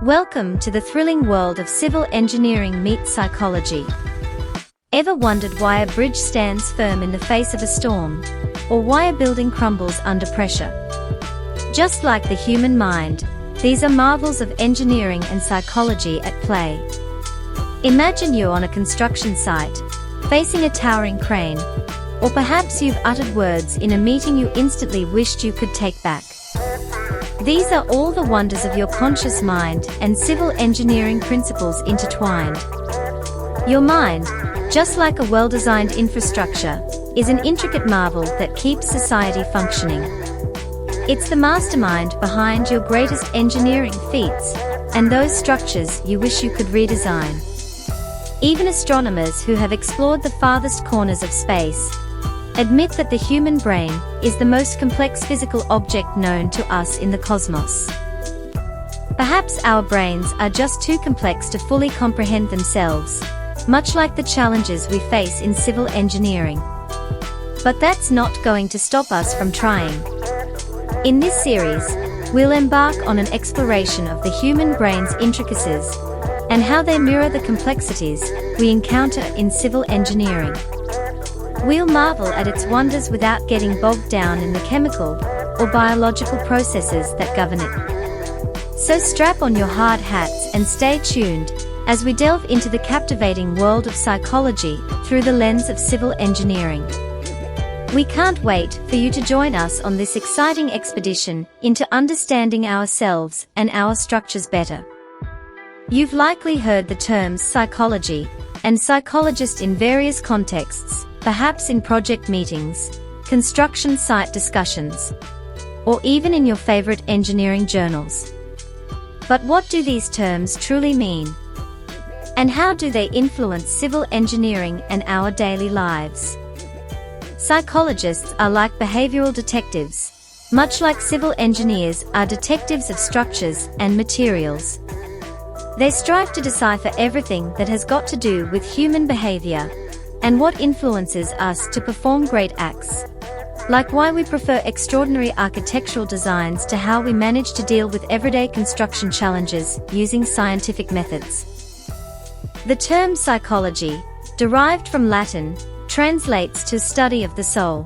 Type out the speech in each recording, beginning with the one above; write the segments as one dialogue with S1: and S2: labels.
S1: Welcome to the thrilling world of civil engineering meets psychology. Ever wondered why a bridge stands firm in the face of a storm, or why a building crumbles under pressure? Just like the human mind, these are marvels of engineering and psychology at play. Imagine you're on a construction site, facing a towering crane, or perhaps you've uttered words in a meeting you instantly wished you could take back. These are all the wonders of your conscious mind and civil engineering principles intertwined. Your mind, just like a well-designed infrastructure, is an intricate marvel that keeps society functioning. It's the mastermind behind your greatest engineering feats, and those structures you wish you could redesign. Even astronomers who have explored the farthest corners of space admit that the human brain is the most complex physical object known to us in the cosmos. Perhaps our brains are just too complex to fully comprehend themselves, much like the challenges we face in civil engineering. But that's not going to stop us from trying. In this series, we'll embark on an exploration of the human brain's intricacies and how they mirror the complexities we encounter in civil engineering. We'll marvel at its wonders without getting bogged down in the chemical or biological processes that govern it. So strap on your hard hats and stay tuned as we delve into the captivating world of psychology through the lens of civil engineering. We can't wait for you to join us on this exciting expedition into understanding ourselves and our structures better. You've likely heard the terms psychology and psychologist in various contexts, perhaps in project meetings, construction site discussions, or even in your favorite engineering journals. But what do these terms truly mean? And how do they influence civil engineering and our daily lives? Psychologists are like behavioral detectives, much like civil engineers are detectives of structures and materials. They strive to decipher everything that has got to do with human behavior and what influences us to perform great acts, like why we prefer extraordinary architectural designs to how we manage to deal with everyday construction challenges using scientific methods. The term psychology, derived from Latin, translates to study of the soul.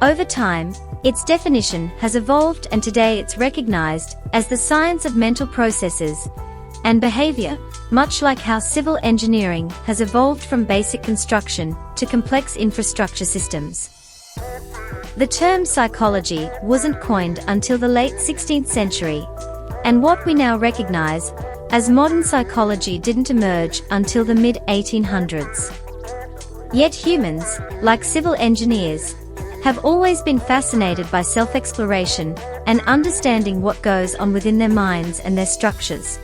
S1: Over time, its definition has evolved, and today it's recognized as the science of mental processes and behavior, much like how civil engineering has evolved from basic construction to complex infrastructure systems. The term psychology wasn't coined until the late 16th century, and what we now recognize as modern psychology didn't emerge until the mid-1800s. Yet humans, like civil engineers, have always been fascinated by self-exploration and understanding what goes on within their minds and their structures.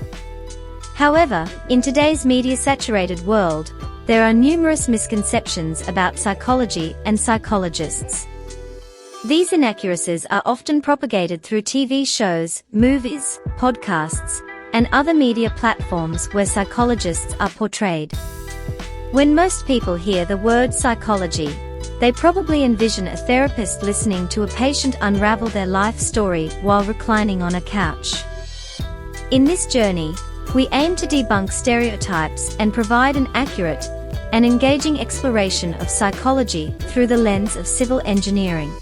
S1: However, in today's media-saturated world, there are numerous misconceptions about psychology and psychologists. These inaccuracies are often propagated through TV shows, movies, podcasts, and other media platforms where psychologists are portrayed. When most people hear the word psychology, they probably envision a therapist listening to a patient unravel their life story while reclining on a couch. In this journey, we aim to debunk stereotypes and provide an accurate and engaging exploration of psychology through the lens of civil engineering.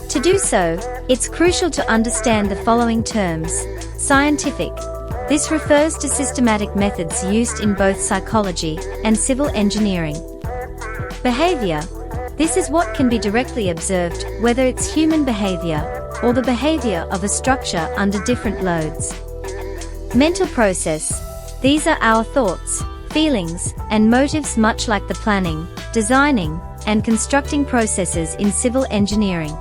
S1: To do so, it's crucial to understand the following terms. Scientific. This refers to systematic methods used in both psychology and civil engineering. Behavior. This is what can be directly observed, whether it's human behavior or the behavior of a structure under different loads. Mental process. These are our thoughts, feelings, and motives, much like the planning, designing, and constructing processes in civil engineering.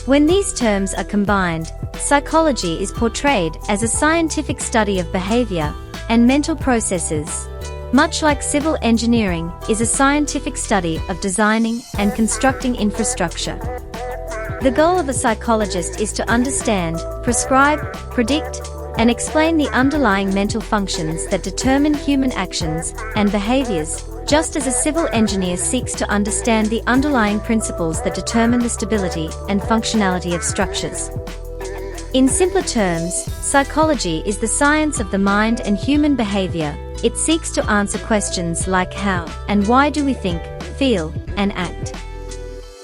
S1: When these terms are combined, psychology is portrayed as a scientific study of behavior and mental processes, much like civil engineering is a scientific study of designing and constructing infrastructure. The goal of a psychologist is to understand, prescribe, predict, and explain the underlying mental functions that determine human actions and behaviors, just as a civil engineer seeks to understand the underlying principles that determine the stability and functionality of structures. In simpler terms, psychology is the science of the mind and human behavior. It seeks to answer questions like how and why do we think, feel, and act.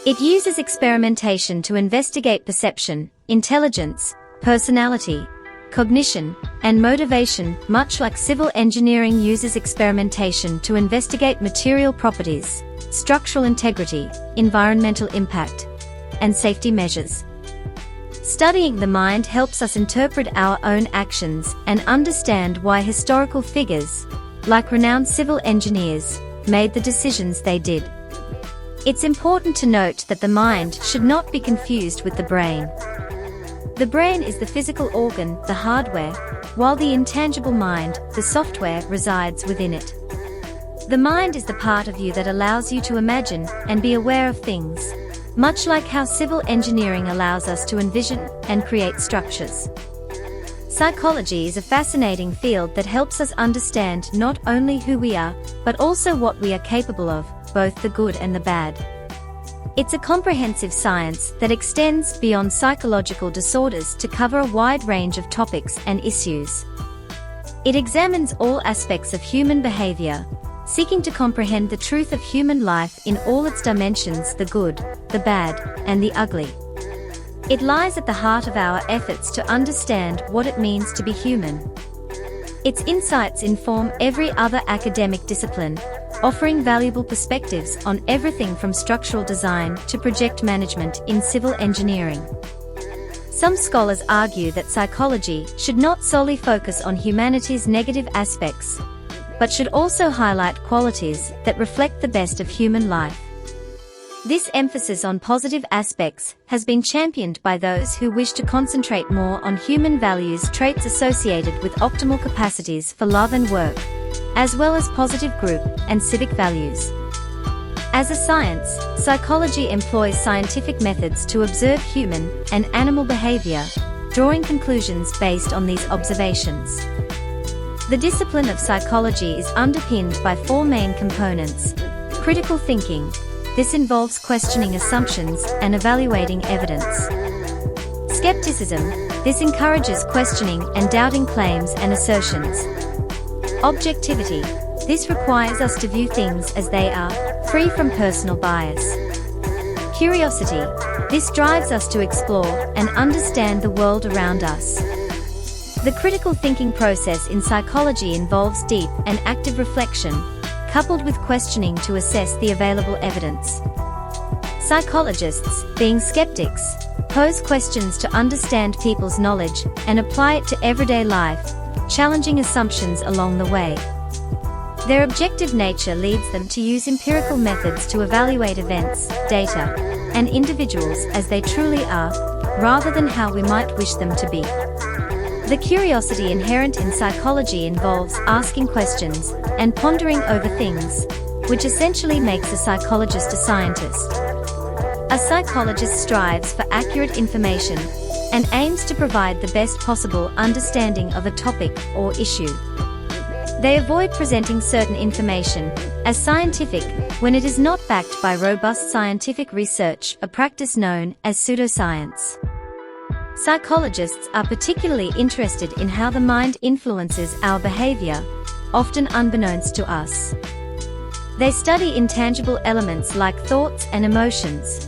S1: It uses experimentation to investigate perception, intelligence, personality, cognition, and motivation, much like civil engineering uses experimentation to investigate material properties, structural integrity, environmental impact, and safety measures. Studying the mind helps us interpret our own actions and understand why historical figures, like renowned civil engineers, made the decisions they did. It's important to note that the mind should not be confused with the brain. The brain is the physical organ, the hardware, while the intangible mind, the software, resides within it. The mind is the part of you that allows you to imagine and be aware of things, much like how civil engineering allows us to envision and create structures. Psychology is a fascinating field that helps us understand not only who we are, but also what we are capable of, both the good and the bad. It's a comprehensive science that extends beyond psychological disorders to cover a wide range of topics and issues. It examines all aspects of human behavior, seeking to comprehend the truth of human life in all its dimensions, the good, the bad, and the ugly. It lies at the heart of our efforts to understand what it means to be human. Its insights inform every other academic discipline, offering valuable perspectives on everything from structural design to project management in civil engineering. Some scholars argue that psychology should not solely focus on humanity's negative aspects, but should also highlight qualities that reflect the best of human life. This emphasis on positive aspects has been championed by those who wish to concentrate more on human values, traits associated with optimal capacities for love and work, as well as positive group and civic values. As a science, psychology employs scientific methods to observe human and animal behavior, drawing conclusions based on these observations. The discipline of psychology is underpinned by four main components. Critical thinking. This involves questioning assumptions and evaluating evidence. Skepticism. This encourages questioning and doubting claims and assertions. Objectivity. This requires us to view things as they are, free from personal bias. Curiosity. This drives us to explore and understand the world around us. The critical thinking process in psychology involves deep and active reflection, coupled with questioning to assess the available evidence. Psychologists, being skeptics, pose questions to understand people's knowledge and apply it to everyday life, challenging assumptions along the way. Their objective nature leads them to use empirical methods to evaluate events, data, and individuals as they truly are, rather than how we might wish them to be. The curiosity inherent in psychology involves asking questions and pondering over things, which essentially makes a psychologist a scientist. A psychologist strives for accurate information and aims to provide the best possible understanding of a topic or issue. They avoid presenting certain information as scientific when it is not backed by robust scientific research, a practice known as pseudoscience. Psychologists are particularly interested in how the mind influences our behavior, often unbeknownst to us. They study intangible elements like thoughts and emotions.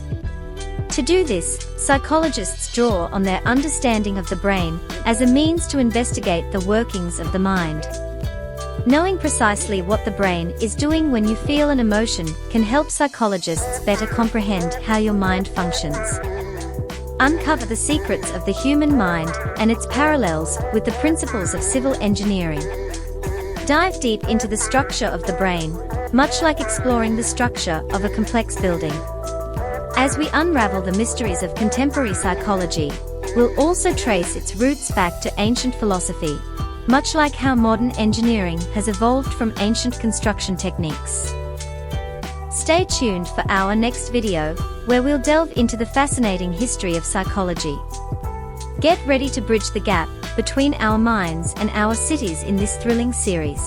S1: To do this, psychologists draw on their understanding of the brain as a means to investigate the workings of the mind. Knowing precisely what the brain is doing when you feel an emotion can help psychologists better comprehend how your mind functions. Uncover the secrets of the human mind and its parallels with the principles of civil engineering. Dive deep into the structure of the brain, much like exploring the structure of a complex building. As we unravel the mysteries of contemporary psychology, we'll also trace its roots back to ancient philosophy, much like how modern engineering has evolved from ancient construction techniques. Stay tuned for our next video, where we'll delve into the fascinating history of psychology. Get ready to bridge the gap between our minds and our cities in this thrilling series.